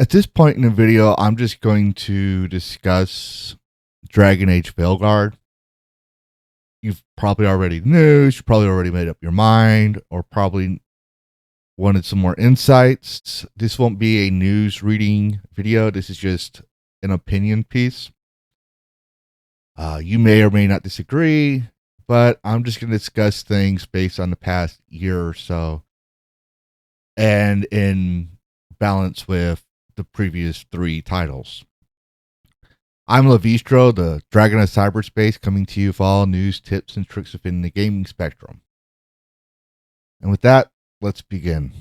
At this point in the video, I'm just going to discuss Dragon Age Veilguard. You've probably already knew, you probably already made up your mind, or probably wanted some more insights. This won't be a news reading video. This is just an opinion piece. You may or may not disagree, but I'm just going to discuss things based on the past year or so and in balance with the previous 3 titles. I'm Lavistro, the Dragon of Cyberspace, coming to you with all news, tips, and tricks within the gaming spectrum. And with that, let's begin.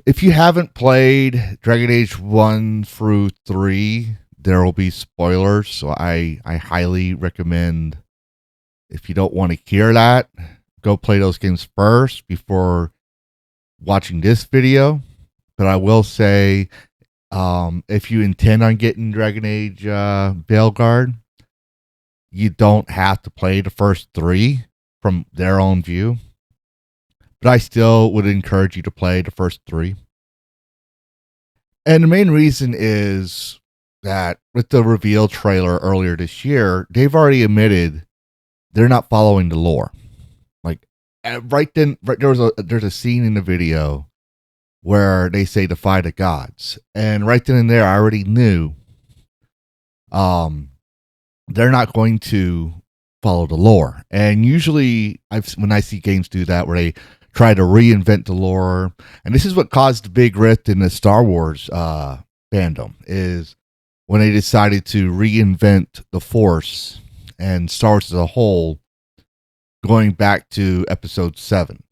If you haven't played Dragon Age 1 through 3, there will be spoilers, so I highly recommend, if you don't want to hear that, go play those games first before watching this video. But I will say, if you intend on getting Dragon Age Veilguard, you don't have to play the first 3 from their own view. But I still would encourage you to play the first 3. And the main reason is that with the reveal trailer earlier this year, they've already admitted they're not following the lore. Like there's a scene in the video where they say defy the gods, and right then and there I already knew they're not going to follow the lore. And usually when I see games do that, where they try to reinvent the lore, and this is what caused the big rift in the Star Wars fandom, is when they decided to reinvent the Force and Star Wars as a whole, going back to episode 7.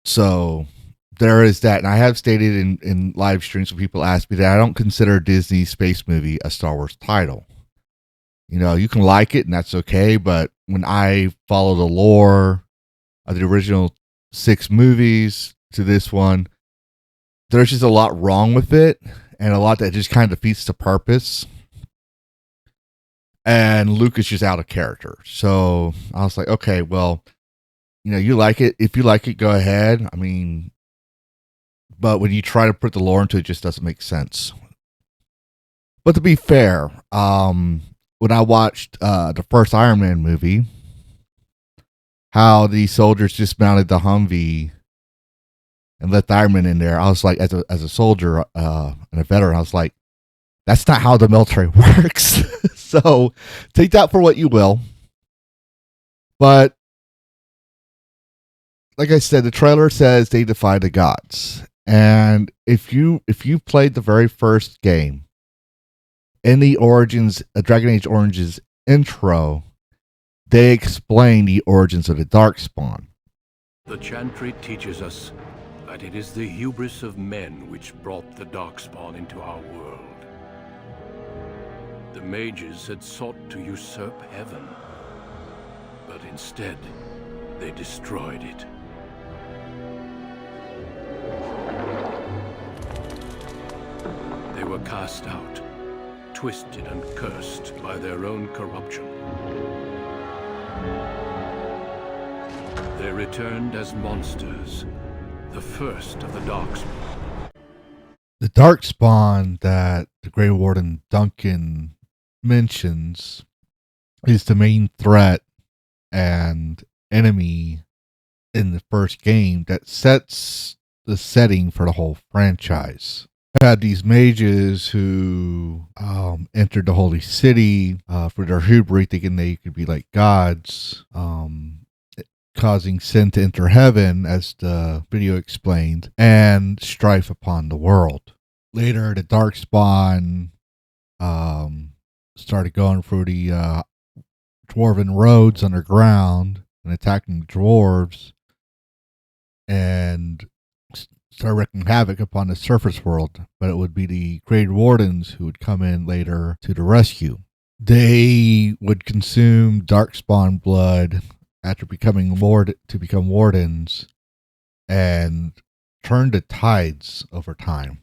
So there is that. And I have stated in live streams when people ask me that I don't consider Disney's space movie a Star Wars title. You know, you can like it and that's okay, but when I follow the lore of the original 6 movies to this one, there's just a lot wrong with it, and a lot that just kind of defeats the purpose. And Luke is just out of character. So I was like, okay, well, you know, you like it. If you like it, go ahead. I mean, but when you try to put the lore into it, it just doesn't make sense. But to be fair, when I watched the first Iron Man movie, how the soldiers dismounted the Humvee and let the Iron Man in there, I was like, as a soldier and a veteran, I was like, that's not how the military works. So take that for what you will. But like I said, the trailer says they defy the gods. And if you played the very first game, in the Origins, Dragon Age Origins intro, they explain the origins of the Darkspawn. The Chantry teaches us that it is the hubris of men which brought the Darkspawn into our world. The mages had sought to usurp heaven, but instead, they destroyed it. They were cast out, twisted and cursed by their own corruption. They returned as monsters, the first of the Darkspawn. The Darkspawn that the Grey Warden Duncan mentions is the main threat and enemy in the first game that sets the setting for the whole franchise. You had these mages who entered the holy city for their hubris, thinking they could be like gods, causing sin to enter heaven, as the video explained, and strife upon the world. Later, the Darkspawn started going through the dwarven roads underground and attacking the dwarves, and started wreaking havoc upon the surface world. But it would be the Grey Wardens who would come in later to the rescue. They would consume Darkspawn blood after becoming wardens, and turn the tides over time.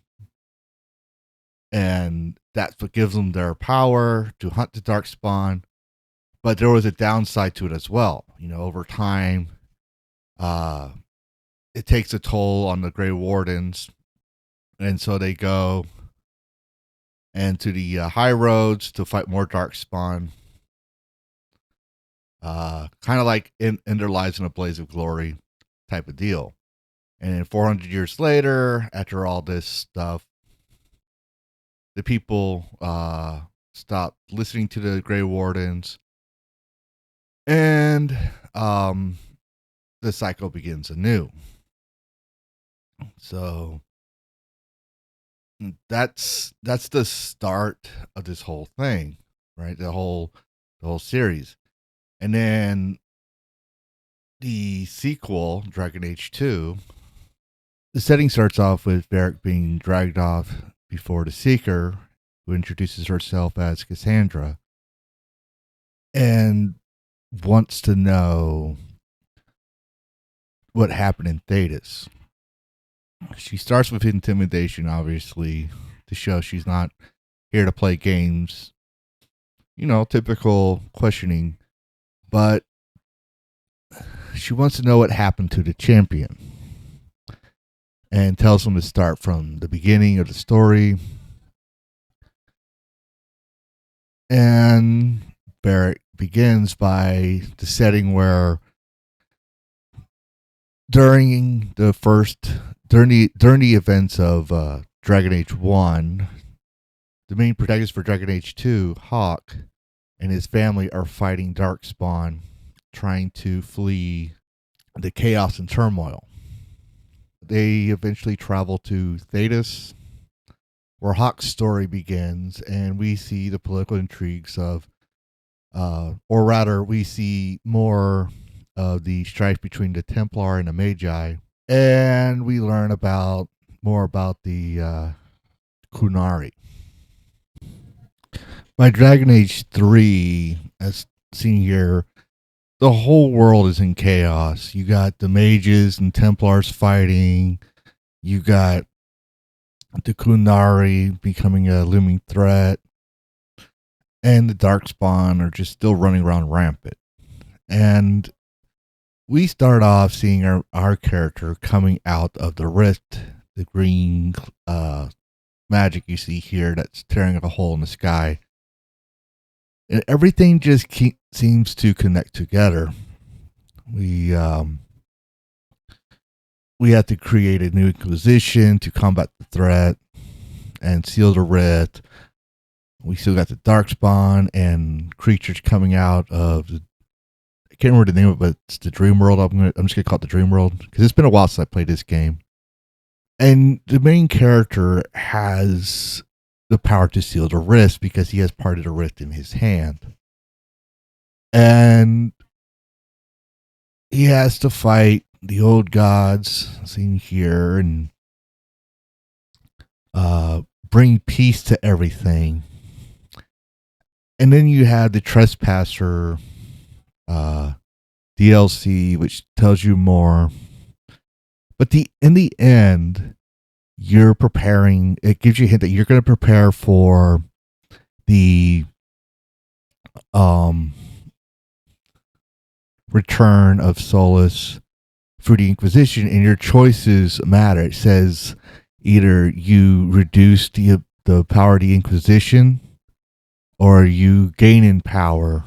And that's what gives them their power to hunt the Darkspawn. But there was a downside to it as well. You know, over time, it takes a toll on the Grey Wardens And so they go and to the high roads to fight more darkspawn. Kind of like in their lives in a blaze of glory type of deal. And then 400 years later, after all this stuff, the people stop listening to the Grey Wardens, and the cycle begins anew. So that's the start of this whole thing, right? The whole series. And then the sequel, Dragon Age 2, the setting starts off with Varric being dragged off before the Seeker, who introduces herself as Cassandra, and wants to know what happened in Thetis. She starts with intimidation, obviously, to show she's not here to play games. You know, typical questioning. But she wants to know what happened to the champion. And tells him to start from the beginning of the story. And Barrett begins by the setting where during the events of Dragon Age 1, the main protagonist for Dragon Age 2, Hawk, and his family are fighting Darkspawn, trying to flee the chaos and turmoil. They eventually travel to Thetis, where Hawk's story begins, and we see the political intrigues of, or rather, we see more of the strife between the Templar and the Magi, and we learn more about the Kunari. By Dragon Age 3, as seen here, the whole world is in chaos. You got the mages and Templars fighting. You got the Kunari becoming a looming threat. And the Darkspawn are just still running around rampant. And we start off seeing our character coming out of the rift, the green magic you see here that's tearing a hole in the sky. And everything just seems to connect together. We have to create a new Inquisition to combat the threat and seal the rift. We still got the Darkspawn and creatures coming out of the, I can't remember the name of it, but it's the Dream World. I'm just gonna call it the Dream World because it's been a while since I played this game. And the main character has the power to seal the rift because he has part of the rift in his hand. And he has to fight the old gods, seen here, and bring peace to everything. And then you have the Trespasser DLC, which tells you more. But in the end, you're preparing, it gives you a hint that you're going to prepare for the return of Solus through the Inquisition, and your choices matter. It says either you reduce the power of the Inquisition or you gain in power.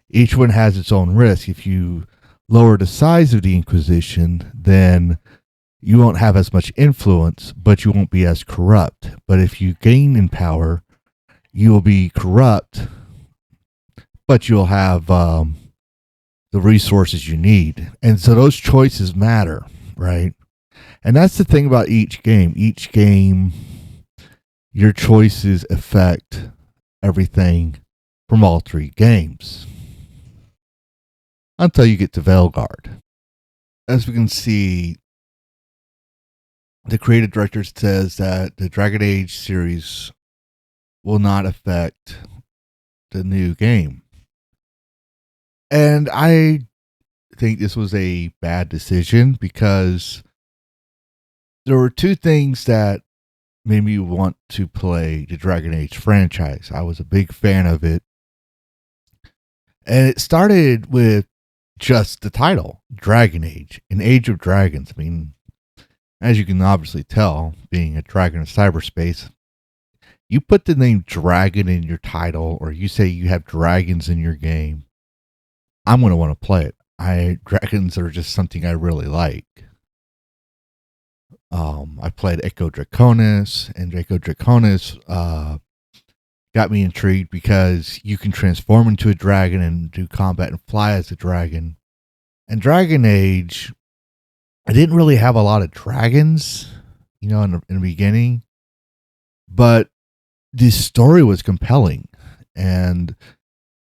Each one has its own risk. If you lower the size of the Inquisition, then you won't have as much influence, but you won't be as corrupt. But if you gain in power, you will be corrupt, but you'll have the resources you need. And so those choices matter, right? And that's the thing about each game. Each game, your choices affect everything from all three games. Until you get to Veilguard. As we can see, the creative director says that the Dragon Age series will not affect the new game. And I think this was a bad decision because there were two things that made me want to play the Dragon Age franchise. I was a big fan of it. And it started with just the title, Dragon Age, an Age of Dragons. I mean, As you can obviously tell, being a dragon in cyberspace, you put the name dragon in your title, or you say you have dragons in your game, I'm going to want to play it. Dragons are just something I really like. I played Echo Draconis, and Echo Draconis got me intrigued because you can transform into a dragon and do combat and fly as a dragon. And Dragon Age, I didn't really have a lot of dragons, in the beginning, but this story was compelling, and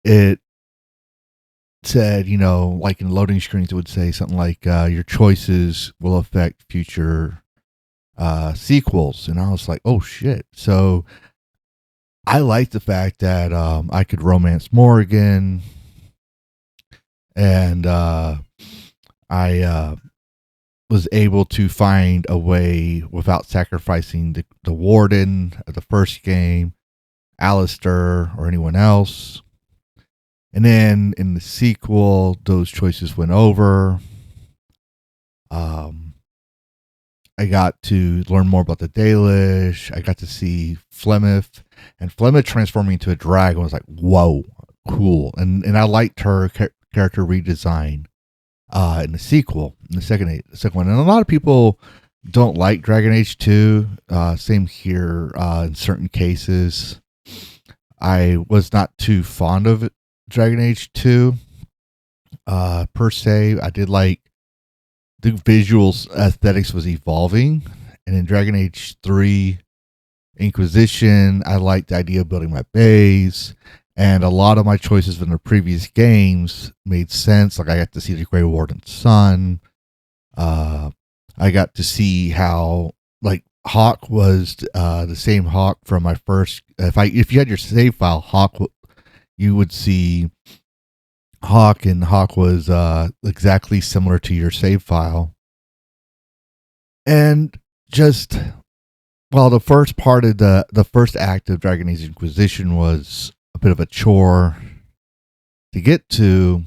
it said, like in loading screens, it would say something like, your choices will affect future sequels. And I was like, oh shit. So I liked the fact that I could romance Morrigan, and I was able to find a way without sacrificing the warden of the first game, Alistair, or anyone else. And then in the sequel, those choices went over. I got to learn more about the Dalish. I got to see Flemeth, and Flemeth transforming into a dragon was like, whoa, cool. And I liked her character redesign in the sequel, in the second one. And a lot of people don't like Dragon Age 2. Same here in certain cases. I was not too fond of it. Dragon Age 2 per se. I did like the visuals, aesthetics was evolving, and in Dragon Age 3 Inquisition, I liked the idea of building my base, and a lot of my choices in the previous games made sense. Like I got to see the Grey Warden's son. I got to see how like Hawk was the same Hawk from my first. If you had your save file, Hawk, you would see Hawk, and Hawk was exactly similar to your save file. And just, well, the first part of the first act of Dragon Age Inquisition was a bit of a chore to get to.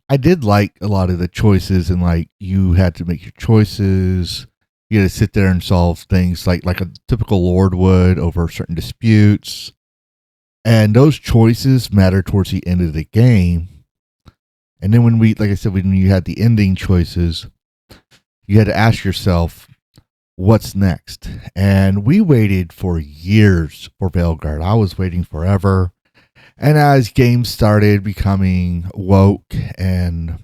I did like a lot of the choices, and like you had to make your choices. You had to sit there and solve things like a typical Lord would over certain disputes. And those choices matter towards the end of the game. And then when like I said, when you had the ending choices, you had to ask yourself, what's next? And we waited for years for Veilguard. I was waiting forever. And as games started becoming woke and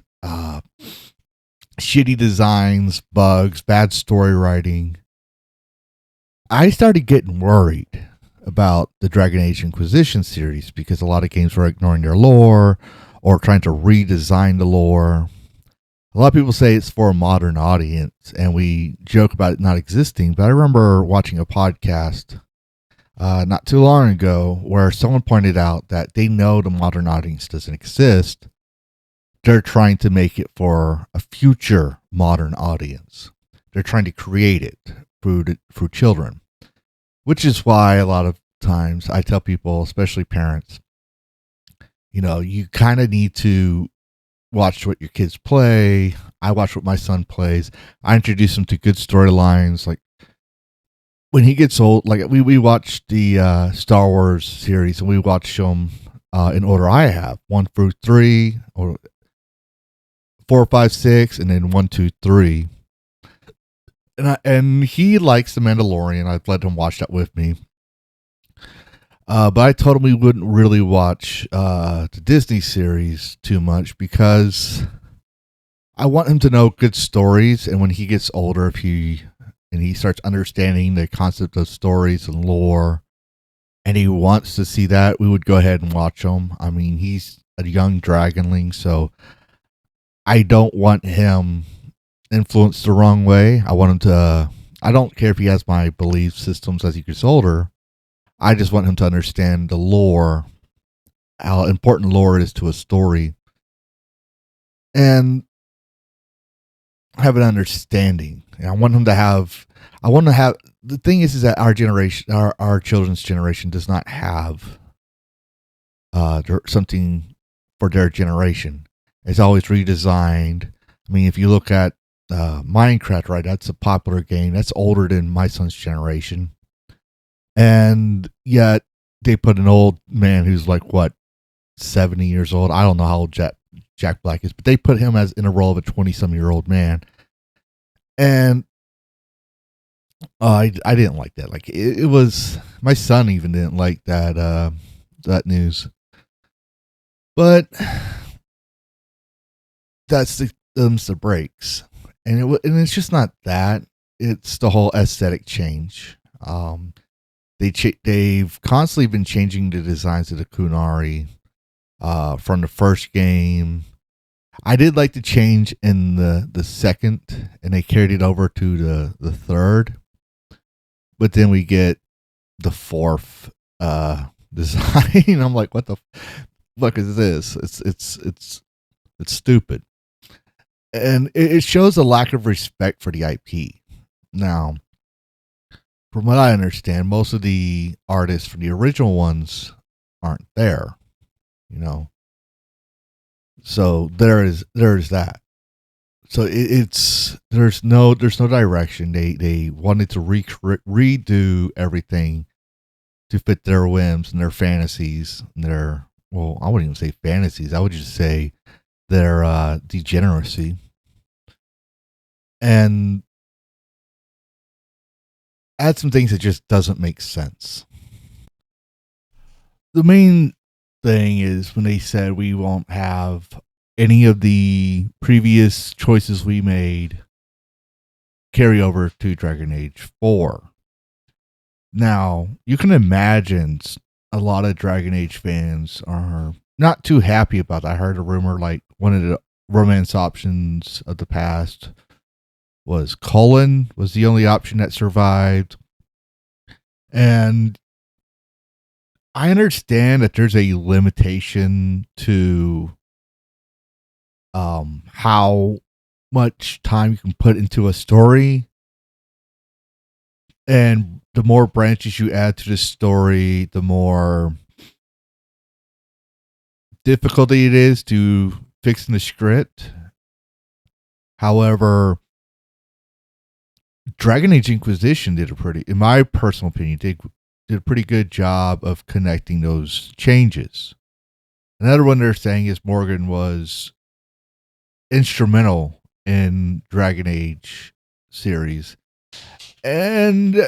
shitty designs, bugs, bad story writing, I started getting worried about the Dragon Age Inquisition series, because a lot of games were ignoring their lore or trying to redesign the lore. A lot of people say it's for a modern audience, and we joke about it not existing. But I remember watching a podcast not too long ago where someone pointed out that they know the modern audience doesn't exist. They're trying to make it for a future modern audience. They're trying to create it through children, which is why a lot of times I tell people, especially parents, you kind of need to watch what your kids play. I watch what my son plays. I introduce him to good storylines. Like when he gets old, like we watched the Star Wars series, and we watched them in order I have 1 through 3, or 4, 5, 6, and then 1, 2, 3. And he likes The Mandalorian. I've let him watch that with me. But I told him we wouldn't really watch the Disney series too much, because I want him to know good stories. And when he gets older, if he starts understanding the concept of stories and lore, and he wants to see that, we would go ahead and watch them. I mean, he's a young dragonling, so I don't want him influenced the wrong way. I want him to. I don't care if he has my belief systems as he gets older. I just want him to understand the lore, how important lore is to a story, and have an understanding. And I want him to have. The thing is that our generation, our children's generation, does not have something for their generation. It's always redesigned. I mean, if you look at Minecraft, right? That's a popular game. That's older than my son's generation. And yet they put an old man who's like, what, 70 years old? I don't know how old Jack Black is, but they put him as in a role of a 20-some-year-old man. And I didn't like that. Like it was, my son even didn't like that news. But that's the breaks, and it's just not that. It's the whole aesthetic change. They've constantly been changing the designs of the Kunari from the first game. I did like the change in the second, and they carried it over to the third. But then we get the fourth design. I'm like, what the fuck is this? It's stupid. And it shows a lack of respect for the IP. Now, from what I understand, most of the artists from the original ones aren't there, you know. So there's that. So there's no direction. They wanted to redo everything to fit their whims and their fantasies and their, well, I wouldn't even say fantasies. I would just say their degeneracy. And add some things that just doesn't make sense. The main thing is when they said we won't have any of the previous choices we made carry over to Dragon Age 4. Now, you can imagine a lot of Dragon Age fans are not too happy about that. I heard a rumor like one of the romance options of the past was Cullen was the only option that survived. And I understand that there's a limitation to how much time you can put into a story. And the more branches you add to the story, the more difficulty it is to fix in the script. However, Dragon Age Inquisition did in my personal opinion, did a pretty good job of connecting those changes. Another one they're saying is Morgan was instrumental in Dragon Age series. And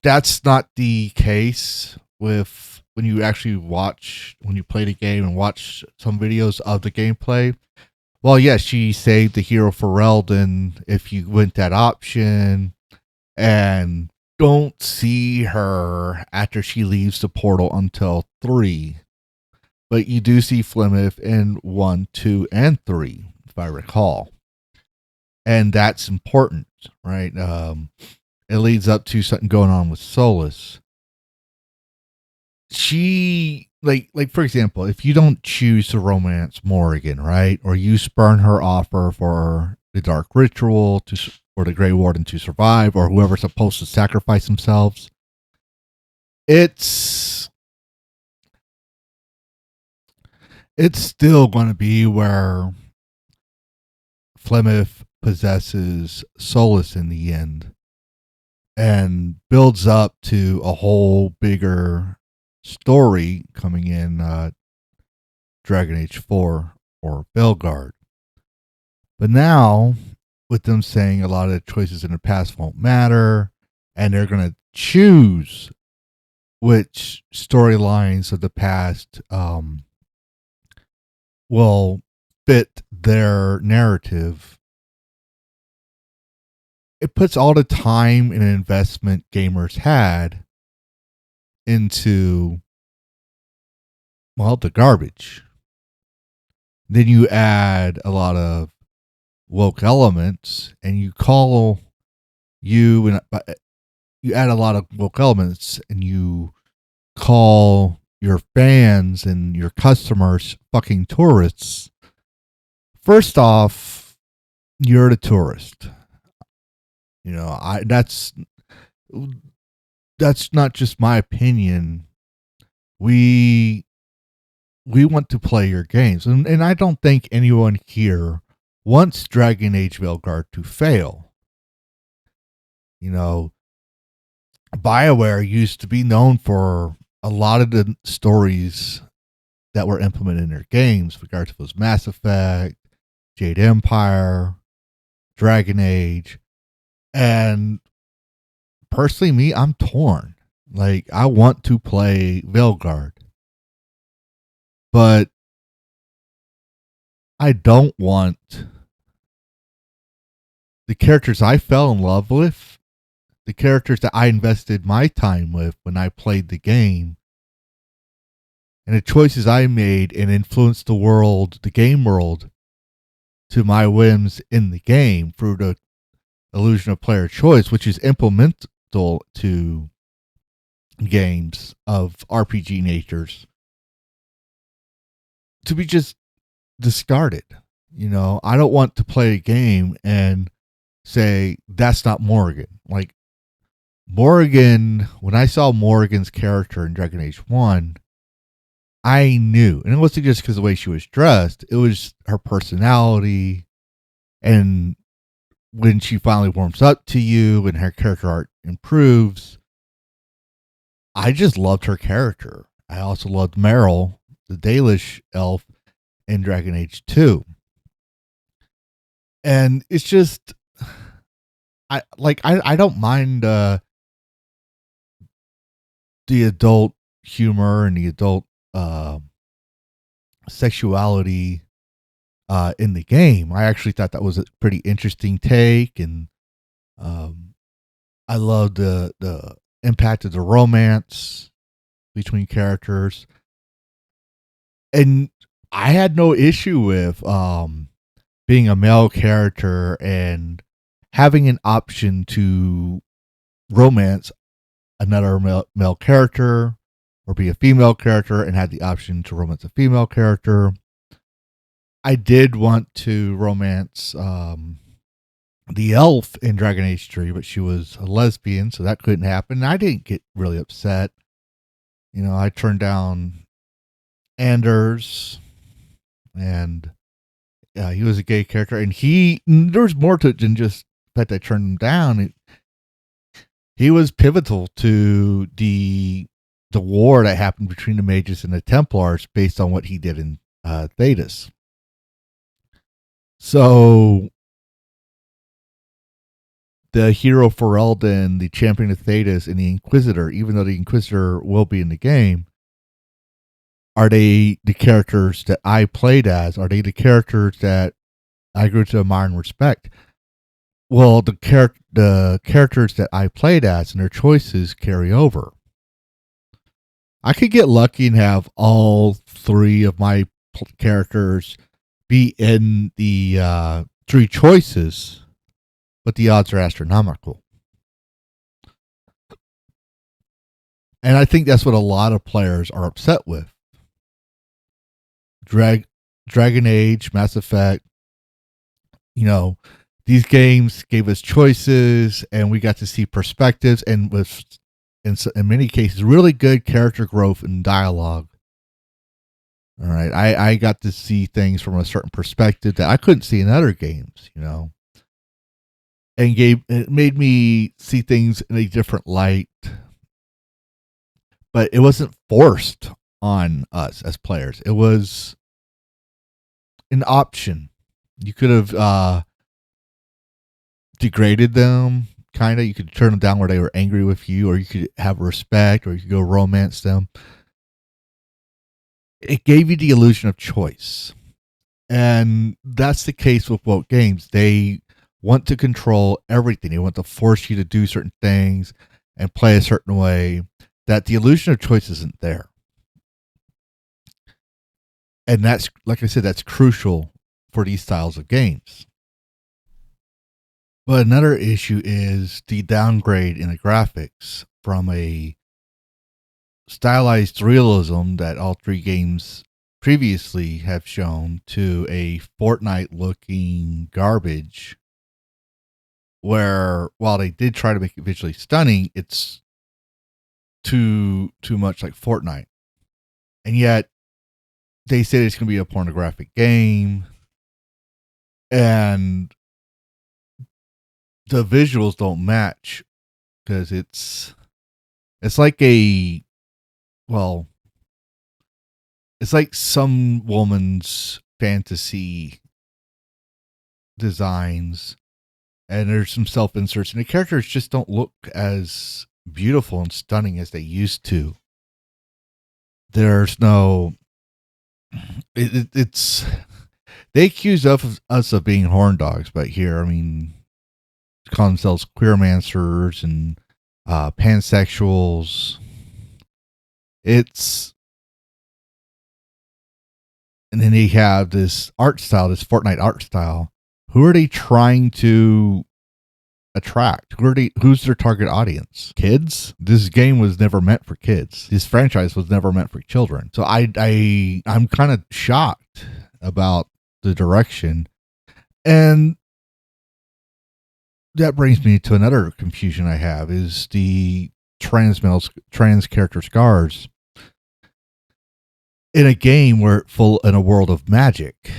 that's not the case with when you play the game and watch some videos of the gameplay. Well, yes, she saved the hero for Eldon if you went that option, and don't see her after she leaves the portal until 3. But you do see Flemeth in 1, 2, and 3, if I recall. And that's important, right? It leads up to something going on with Solus. She, like for example, if you don't choose to romance Morrigan, right? Or you spurn her offer for the Dark Ritual or the Grey Warden to survive, or whoever's supposed to sacrifice themselves, it's still going to be where Flemeth possesses Solus in the end and builds up to a whole bigger story coming in Dragon Age 4 or Veilguard. But now, with them saying a lot of the choices in the past won't matter, and they're going to choose which storylines of the past will fit their narrative, it puts all the time and investment gamers had into, well, the garbage. Then you add a lot of woke elements, and you add a lot of woke elements, and you call your fans and your customers fucking tourists. First off, you're the tourist. You know, that's not just my opinion. We want to play your games, and I don't think anyone here wants Dragon Age Veilguard to fail. You know, BioWare used to be known for a lot of the stories that were implemented in their games. Regards to Mass Effect, Jade Empire, Dragon Age, and personally, me, I'm torn. Like, I want to play Veilguard, but I don't want the characters I fell in love with, the characters that I invested my time with when I played the game, and the choices I made and influenced the world, the game world, to my whims in the game through the illusion of player choice, which is implemental to games of RPG natures, to be just discarded. You know, I don't want to play a game and say that's not Morrigan. Like, Morrigan, when I saw Morrigan's character in Dragon Age 1, I knew, and it wasn't just because of the way she was dressed, it was her personality. And when she finally warms up to you and her character art improves, I just loved her character. I also loved Meryl, the Dalish elf, in Dragon Age 2. And it's just, I don't mind the adult humor and the adult sexuality in the game. I actually thought that was a pretty interesting take, and I loved the impact of the romance between characters. And I had no issue with being a male character and having an option to romance another male character, or be a female character and had the option to romance a female character. I did want to romance the elf in Dragon Age 3, but she was a lesbian, so that couldn't happen. And I didn't get really upset. You know, I turned down Anders, and he was a gay character, and there's more to it than just the fact I turned him down. He was pivotal to the war that happened between the Mages and the Templars based on what he did in Thedas. So the hero Ferelden, the champion of Thedas, and the Inquisitor, even though the Inquisitor will be in the game, are they the characters that I played as? Are they the characters that I grew to admire and respect? Well, the characters that I played as and their choices carry over. I could get lucky and have all three of my characters be in the three choices, but the odds are astronomical. And I think that's what a lot of players are upset with. Dragon Age, Mass Effect, you know, these games gave us choices and we got to see perspectives, and with, in many cases, really good character growth and dialogue. All right. I got to see things from a certain perspective that I couldn't see in other games, you know, and it made me see things in a different light, but it wasn't forced on us as players. It was an option. You could have degraded them, kind of. You could turn them down where they were angry with you, or you could have respect, or you could go romance them. It gave you the illusion of choice. And that's the case with woke games. They want to control everything. They want to force you to do certain things and play a certain way, that the illusion of choice isn't there. And that's, like I said, that's crucial for these styles of games. But another issue is the downgrade in the graphics from a stylized realism that all three games previously have shown to a Fortnite-looking garbage, where while they did try to make it visually stunning, it's too much like Fortnite. And yet they say it's going to be a pornographic game. and the visuals don't match because it's like it's like some woman's fantasy designs, and there's some self-inserts, and the characters just don't look as beautiful and stunning as they used to. There's no it's they accuse us of being horn dogs, but here, I mean, call themselves queermancers and pansexuals. And then they have this art style, this Fortnite art style. Who are they trying to attract? Who's their target audience? Kids? This game was never meant for kids. This franchise was never meant for children. So I'm kind of shocked about the direction. And that brings me to another confusion I have, is the trans character scars in a game where in a world of magic.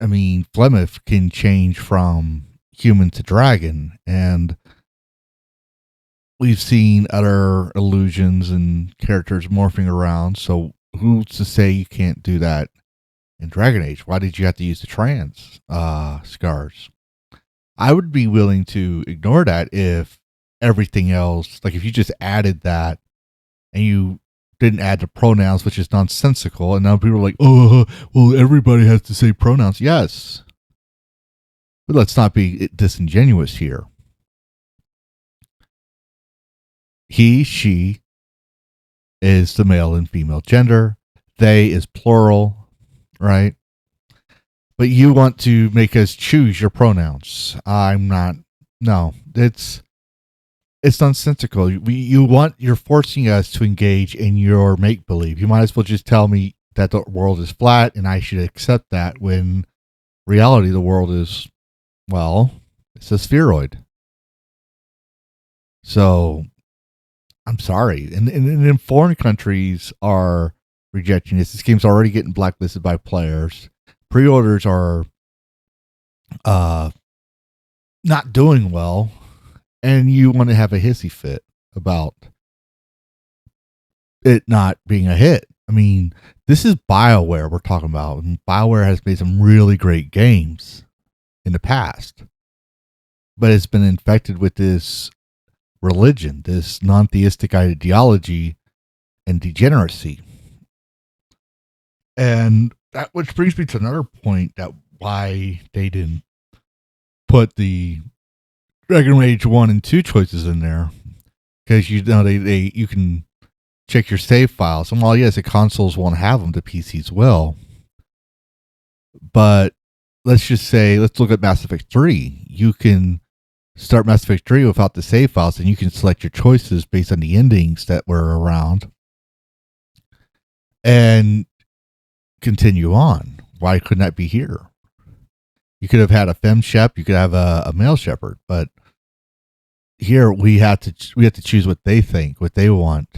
I mean, Flemeth can change from human to dragon, and we've seen other illusions and characters morphing around. So who's to say you can't do that in Dragon Age? Why did you have to use the trans scars? I would be willing to ignore that if everything else, like if you just added that and you didn't add the pronouns, which is nonsensical, and now people are like, oh, well, everybody has to say pronouns. Yes. But let's not be disingenuous here. He, she is the male and female gender. They is plural, right? But you want to make us choose your pronouns. I'm not. No, it's nonsensical. You're forcing us to engage in your make believe. You might as well just tell me that the world is flat and I should accept that, when reality the world is, well, it's a spheroid. So I'm sorry. And foreign countries are rejecting this. This game's already getting blacklisted by players. Pre-orders are not doing well, and you want to have a hissy fit about it not being a hit. I mean, this is BioWare we're talking about, and BioWare has made some really great games in the past, but it's been infected with this religion, this non-theistic ideology and degeneracy. And that, which brings me to another point, that why they didn't put the Dragon Age 1 and 2 choices in there, because you can check your save files, and while yes, the consoles won't have them, the PCs will. But let's look at Mass Effect 3. You can start Mass Effect 3 without the save files, and you can select your choices based on the endings that were around and continue on. Why couldn't that be here? You could have had a femme shep, you could have a male shepherd, but here we have to choose what they think, what they want,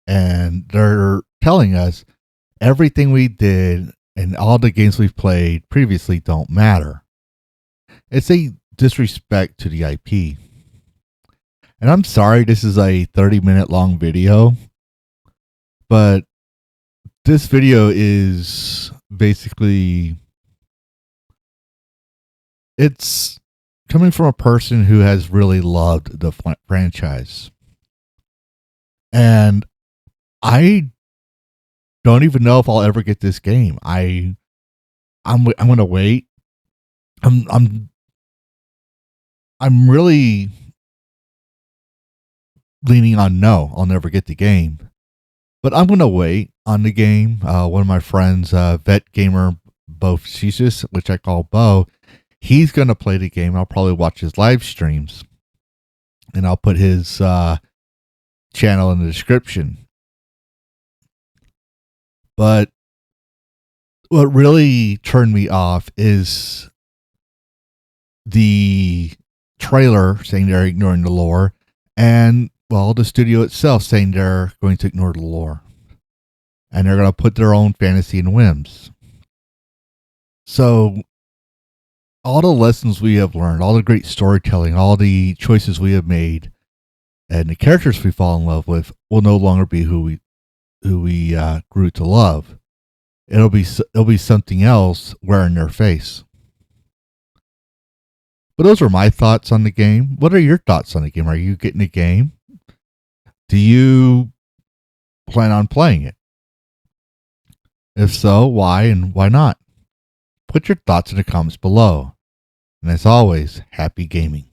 and they're telling us everything we did and all the games we've played previously don't matter. It's a disrespect to the IP. And I'm sorry this is a 30-minute long video, but this video is basically, it's coming from a person who has really loved the franchise. And I don't even know if I'll ever get this game. I'm going to wait. I'm really leaning on no, I'll never get the game. But I'm going to wait on the game. One of my friends, VetGamerBociefus, which I call Bo, he's going to play the game. I'll probably watch his live streams, and I'll put his channel in the description. But what really turned me off is the trailer saying they're ignoring the lore, and, well, the studio itself saying they're going to ignore the lore, and they're going to put their own fantasy and whims. So all the lessons we have learned, all the great storytelling, all the choices we have made, and the characters we fall in love with will no longer be who we grew to love. It'll be something else wearing their face. But those are my thoughts on the game. What are your thoughts on the game? Are you getting the game? Do you plan on playing it? If so, why and why not? Put your thoughts in the comments below. And as always, happy gaming.